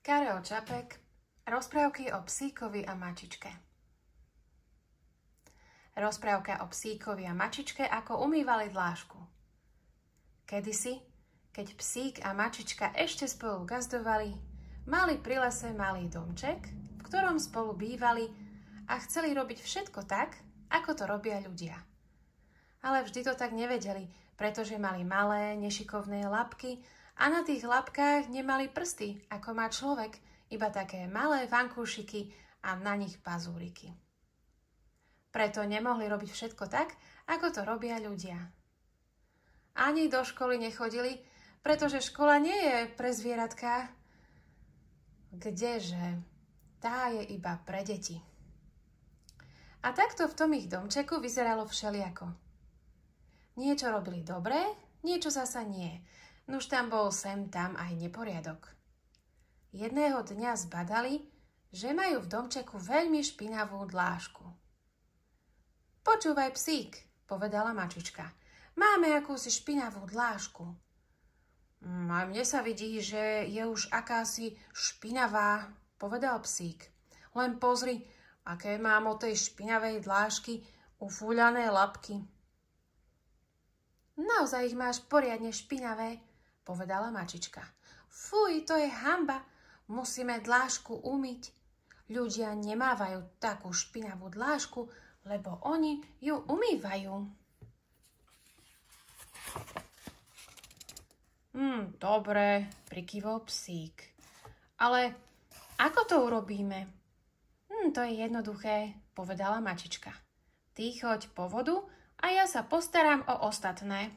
Karel Čapek, rozprávky o psíkovi a mačičke. Rozprávka o psíkovi a mačičke, ako umývali dlášku. Kedysi, keď psík a mačička ešte spolu gazdovali, mali pri lese malý domček, v ktorom spolu bývali a chceli robiť všetko tak, ako to robia ľudia. Ale vždy to tak nevedeli, pretože mali malé, nešikovné labky a na tých labkách nemali prsty, ako má človek, iba také malé vankúšiky a na nich pazúriky. Preto nemohli robiť všetko tak, ako to robia ľudia. Ani do školy nechodili, pretože škola nie je pre zvieratká. Kdeže? Tá je iba pre deti. A takto v tom ich domčeku vyzeralo všeliako. Niečo robili dobre, niečo zasa nie. Nuž tam bol sem tam aj neporiadok. Jedného dňa zbadali, že majú v domčeku veľmi špinavú dlášku. Počúvaj, psík, povedala mačička, máme akúsi špinavú dlášku. A mne sa vidí, že je už akási špinavá, povedal psík. Len pozri, aké mám od tej špinavej dlášky ufúľané labky. Naozaj ich máš poriadne špinavé, povedala mačička. Fuj, to je hanba, musíme dlášku umyť. Ľudia nemávajú takú špinavú dlášku, lebo oni ju umývajú. Dobre, prikývol psík. Ale ako to urobíme? To je jednoduché, povedala mačička. Ty choď po vodu a ja sa postaram o ostatné.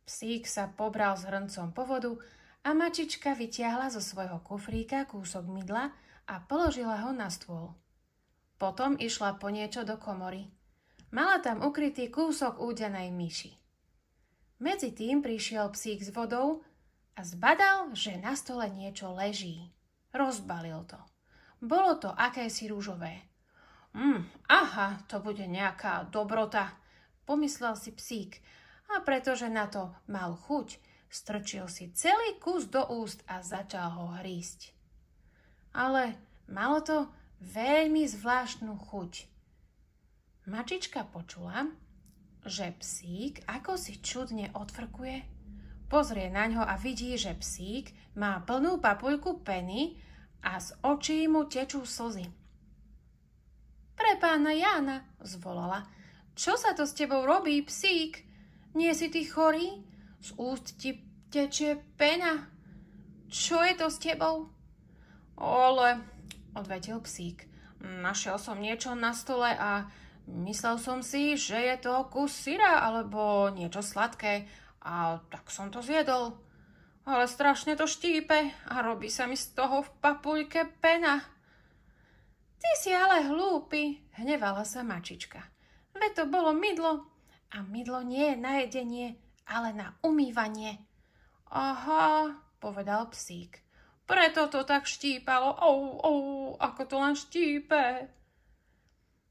Psík sa pobral s hrncom po vodu a mačička vytiahla zo svojho kufríka kúsok mydla a položila ho na stôl. Potom išla po niečo do komory. Mala tam ukrytý kúsok údenej myši. Medzi tým prišiel psík s vodou a zbadal, že na stole niečo leží. Rozbalil to. Bolo to akési rúžové. Aha, to bude nejaká dobrota, pomyslel si psík. A pretože na to mal chuť, strčil si celý kus do úst a začal ho hrísť. Ale malo to veľmi zvláštnu chuť. Mačička počula, že psík ako si čudne odfrkuje. Pozrie na ňo a vidí, že psík má plnú papuľku peny a z očí mu tečú slzy. Pre pána Jána, zvolala, čo sa to s tebou robí, psík? Nie si ty chorý? Z úst ti tečie pena. Čo je to s tebou? Ale, odvetil psík, našiel som niečo na stole a myslel som si, že je to kus syra alebo niečo sladké a tak som to zjedol. Ale strašne to štípe a robí sa mi z toho v papuľke pena. Ty si ale hlúpy, hnevala sa mačička. Veď to bolo mydlo. A mydlo nie je na jedenie, ale na umývanie. Aha, povedal psík. Preto to tak štípalo. Ako to len štípe.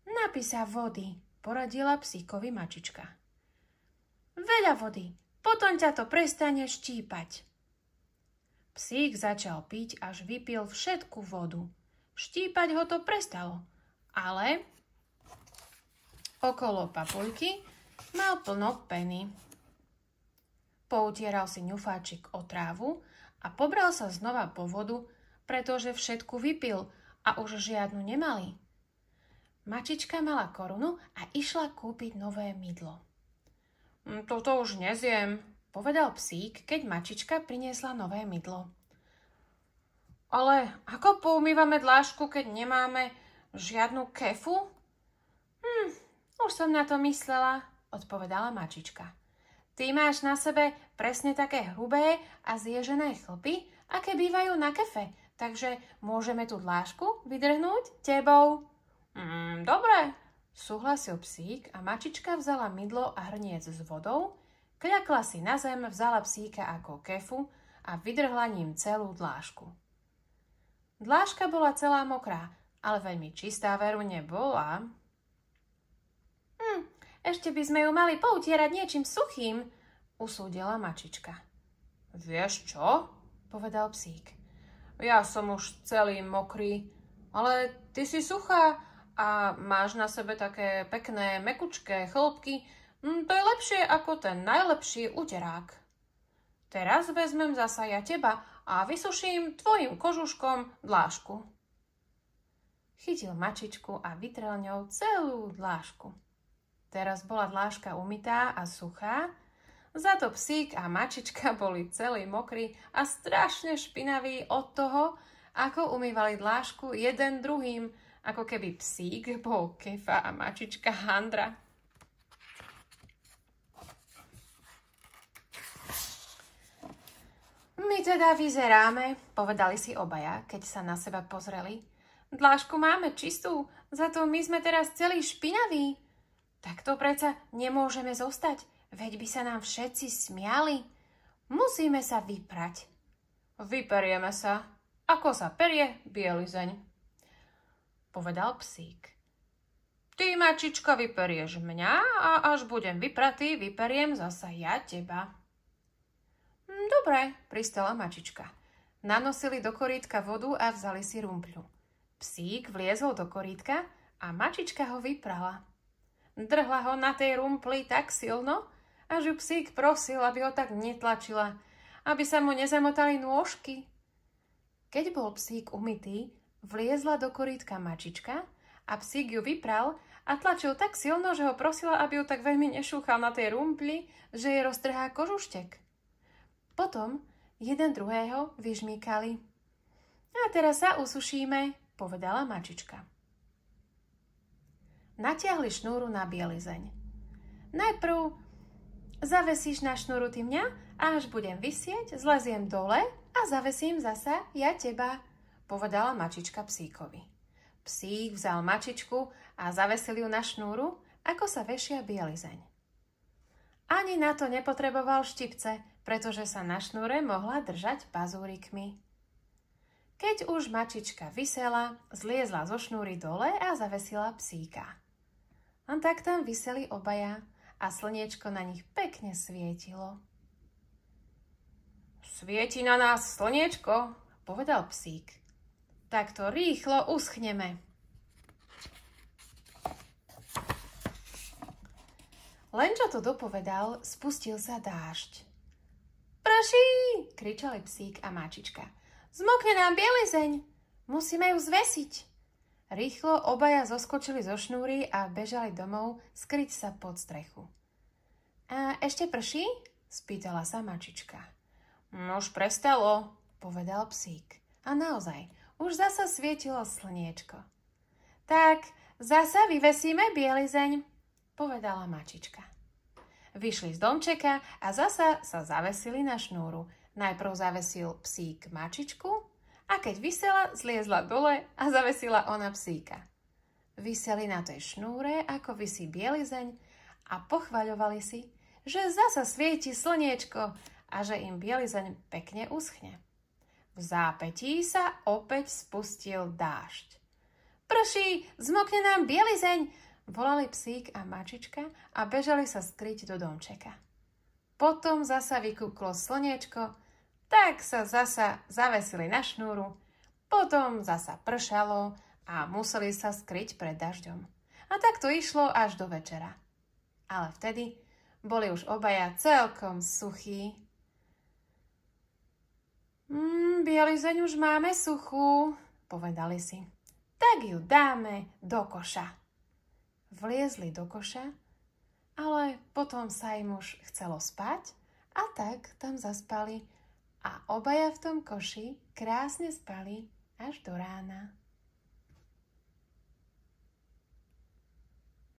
Napí sa vody, poradila psíkovi mačička. Veľa vody, potom ťa to prestane štípať. Psík začal piť, až vypil všetku vodu. Štípať ho to prestalo, ale okolo papuľky mal plno peny. Poutieral si ňufáčik o trávu a pobral sa znova po vodu, pretože všetku vypil a už žiadnu nemali. Mačička mala korunu a išla kúpiť nové mydlo. Toto už nezjem, povedal psík, keď mačička priniesla nové mydlo. Ale ako poumývame dlášku, keď nemáme žiadnu kefu? Už som na to myslela, odpovedala mačička. Ty máš na sebe presne také hrubé a zježené chlpy, aké bývajú na kefe, takže môžeme tú dlášku vydrhnúť tebou. Dobre, súhlasil psík a mačička vzala mydlo a hrniec s vodou, kľakla si na zem, vzala psíka ako kefu a vydrhla ním celú dlášku. Dláška bola celá mokrá, ale veľmi čistá veru nebola. Ešte by sme ju mali poutierať niečím suchým, usúdila mačička. Vieš čo? Povedal psík. Ja som už celý mokrý. Ale ty si suchá a máš na sebe také pekné, mekučké chlopky. To je lepšie ako ten najlepší uterák. Teraz vezmem zasa ja teba a vysuším tvojim kožuškom dlášku. Chytil mačičku a vytrel ňou celú dlášku. Teraz bola dláška umytá a suchá, za to psík a mačička boli celí mokrí a strašne špinaví od toho, ako umývali dlášku jeden druhým, ako keby psík bol kefa a mačička handra. My teda vyzeráme, povedali si obaja, keď sa na seba pozreli. Dlášku máme čistú, za to my sme teraz celí špinaví. Tak to predsa nemôžeme zostať, veď by sa nám všetci smiali. Musíme sa vyprať. Vyperieme sa, ako sa perie bielizeň, povedal psík. Ty, mačička, vyperieš mňa a až budem vypratý, vyperiem zasa ja teba. Dobre, pristala mačička. Nanosili do korítka vodu a vzali si rumpľu. Psík vliezol do korítka a mačička ho vyprala. Drhla ho na tej rumpli tak silno, až ju psík prosil, aby ho tak netlačila, aby sa mu nezamotali nôžky. Keď bol psík umytý, vliezla do korítka mačička a psík ju vypral a tlačil tak silno, že ho prosila, aby ju tak veľmi nešúchal na tej rumpli, že jej roztrhá kožuštek. Potom jeden druhého vyžmýkali. A teraz sa usušíme, povedala mačička. Natiahli šnúru na bielizeň. Najprv zavesíš na šnúru ty mňa a až budem visieť, zleziem dole a zavesím zasa ja teba, povedala mačička psíkovi. Psík vzal mačičku a zavesil ju na šnúru, ako sa vešia bielizeň. Ani na to nepotreboval štipce, pretože sa na šnúre mohla držať pazúrikmi. Keď už mačička visela, zliezla zo šnúry dole a zavesila psíka. A tak tam viseli obaja a slniečko na nich pekne svietilo. Svieti na nás slniečko, povedal psík. Tak to rýchlo uschneme. Len čo to dopovedal, spustil sa dážď. Prší, kričali psík a mačička. Zmokne nám bielizeň, musíme ju zvesiť. Rýchlo obaja zoskočili zo šnúry a bežali domov skryť sa pod strechu. A ešte prší? Spýtala sa mačička. No už prestalo, povedal psík. A naozaj, už zasa svietilo slniečko. Tak zasa vyvesíme bielizeň, povedala mačička. Vyšli z domčeka a zasa sa zavesili na šnúru. Najprv zavesil psík mačičku a keď visela, zliezla dole a zavesila ona psíka. Viseli na tej šnúre, ako visí bielizeň a pochvaľovali si, že zasa svieti slniečko a že im bielizeň pekne uschne. V zápätí sa opäť spustil dážď. Prší, zmokne nám bielizeň, volali psík a mačička a bežali sa skryť do domčeka. Potom zasa vykúklo slniečko, tak sa zasa zavesili na šnúru, potom zasa pršalo a museli sa skryť pred dažďom. A tak to išlo až do večera. Ale vtedy boli už obaja celkom suchí. Bielizeň už máme suchú, povedali si. Tak ju dáme do koša. Vliezli do koša, ale potom sa im už chcelo spať a tak tam zaspali a obaja v tom koši krásne spali až do rána.